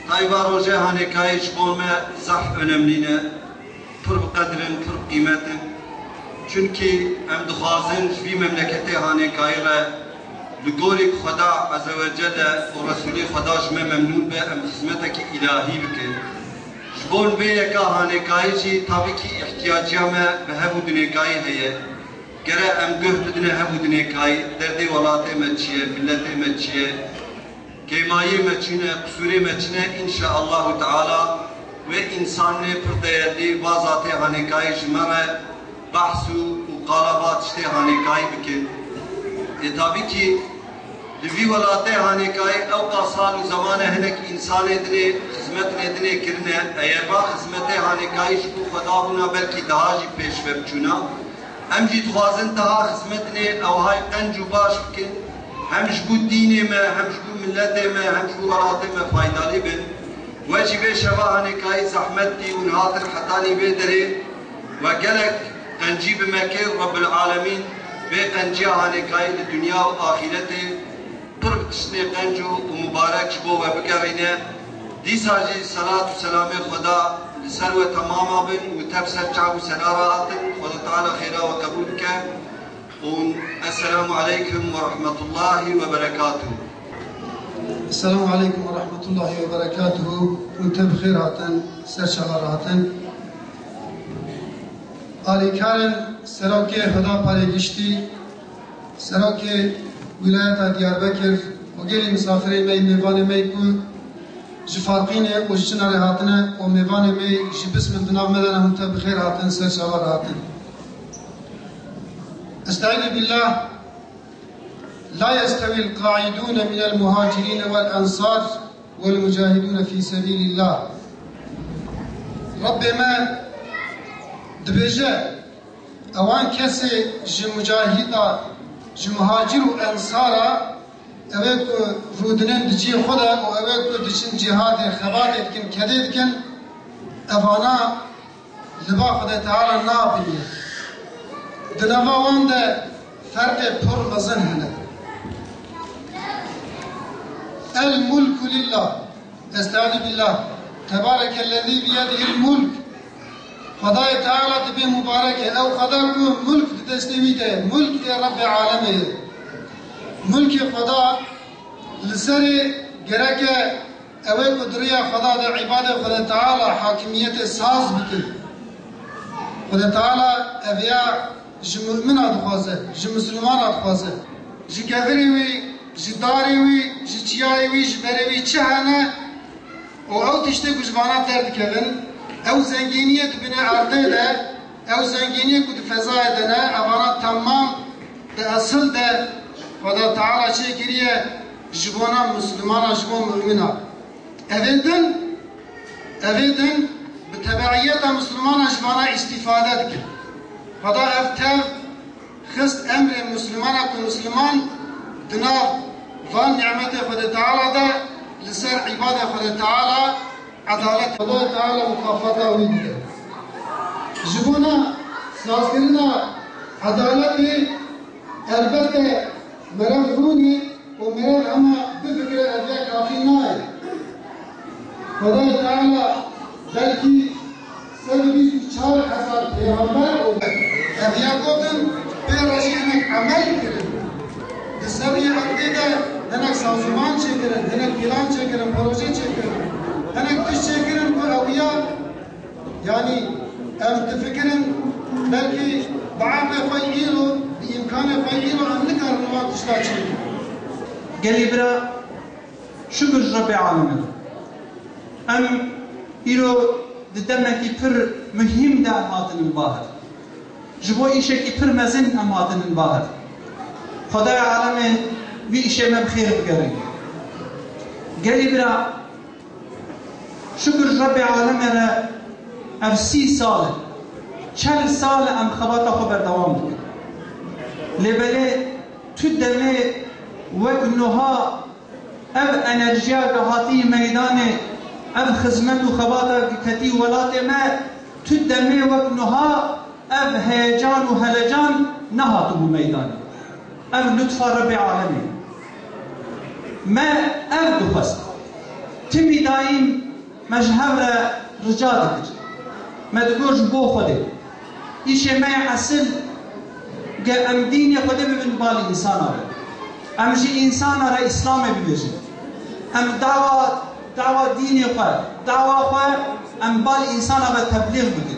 Tayva roje hanekayı çbolme zah önemliğine, pır kadrin, pır kıymetin. Çünkü em dixwazin bir memleketi hanekayı re لگوری خدا عز و جل و رسولی خدا جمع ممنون به ام خدمت کی الهی بکن جبون به یک هانکایی چی تابی کی احتیاجی ما به هفو دنیکایی هیه گره ام گفت دنیا هفو دنیکایی دردی ولات مچیه ملت مچیه کیمایی مچینه قصوری مچینه انشاءالله تعالی و انسان نے پر دیردی بازات هانکایی جمعه بحثو و قالبات شته هانکایی بکن tabii ki Livi velatê hanekayê ewqa sal û zamanê hinek însanê dinê xizmetê dinê kirine eğer va xizmetê hanekayî ji bo xweda bûna belkî daha jî pêşve biçûna em jî dixwazin daha xizmetê ewhay qenc û baş bikin hem ji bo dînê me hem ji bo milletê me hem ji bo welatê me faydalî bin we jî vê şeva hanekayî zehmet dî û hatin hetalî vê derê ve gelek qencî bimekê Rabbil Alemîn ve qenciya hanekayî li dünya û ahîretê pir bi tiştê qenc û mübarek ji bo we bigerîne dîsa jî salat û selamê Xweda li ser we temama bin û tev ser çav û senara hatin Xweda Teala xêra we qebûl bike û esselamu aleykum ve rahmetullahi ve berekatuhu. Esselamu aleykum ve rahmetullahi ve berekatuhu. û tev xêr hatin ser çavar hatin. Alîkarên Serakê Xweda parê giştî, Serakê Wilayeta Diyarbekir û gelî misafirê me mêvanê me ku ji farqînê û ji çinarê hatine û mêvanê me ji bismil di nav me de hûn te bi xêr hatin ser çavar hatin. Estaizu billah La yestevîl qa'idûne minel muhacirîne vel ensar vel mücahidûne fî sebîlillah. Rabbê me dibêje ewan kesê ji mücahîda ji muhacir û ensara ew ê ku rûdinin di ciyê xwe de û ew ê ku diçin cihadê xebatê dikin kedê dikin evana li ba Xwedê Teala nabîne. Di nava wan de ferqê pir mezin hene. El mulku lillah. Estaizu billah. Tebarekellezî biyedihil mulk. Xwedayê Teala dibe mübarek e ew xweda ku mulk di destê wî de mulk ê Rabbê Alemê ye. Mulkê Xweda li serê gereke ew ê ku diriya Xweda de îbadê Xwedê Teala hakimiyetê saz bikin. Xwedê Teala ev ya ji mümina dixwaze, ji misilmana dixwaze. Ji kevirê wî, ji darê wî, ji çiyayê wî, ji berê wî çi hene û ew tiştê ku ji bana derdikevin ew zengîniyê dibine erdê de, ew zengîniyê ku di fezayê de ne, evana temam di esil de Xweda Teala çêkiriye ji bona Müslümana, ji bo mümina. Evê din bi tebeiyeta Müslümana ji bana istifade dikin. Xweda ev tev xist emrê Müslümana ku Müslüman di nav van nimetê Xwedê Teala de li ser îbadê Xwedê Teala adalet Xwedê Teala mukafata wî dike. Ji bona sazkirina adaletê elbette merev rûnî û merev hema bifikire ev ya kafî naye. Xwedê Teala belkî 124,000 peygamber û ev ya gotin pê rejî hinek emel kirin. Di seriyê erdê de hinek sazûman çêkirin, hinek plan çêkirin, proje çêkirin. Hinek tiş çêkirin ku ew ya yani em difikirin belkî bi aqlê xwe îro bi îmkanê xwe îro em nikarin wan tişta çêkin. Gelî bira şükür Rabbê Alemîn. Em îro di demekî pir muhîm de em hatinin bahir. Ji bo îşekî pir mezin em hatinin bahir. Xwedaya Alemê vî îşê me bi xêr bigerin. Gelî bira şükür Rabbê Alemê re ev 30 sal 40 sal em xebata xwe berdewam dikin. Lêbelê tu demê wek niha ev enerjiya hatî meydanê ev xizmet û xebata ketî welatê me tu demê wek niha ev heyecan û helecan nehatî bû meydanê. Ev lütfa Rabbê Alemê me ev dixwest تمی دایم مجهور رجا دکر مدگوش بو خوده ایشه مای اصل که ام دین خوده ببین بال انسان آره ام جی انسان آره اسلام ببیجی ام دعوه دین خود دعوه خود ام بال انسان آره تبلیغ بکن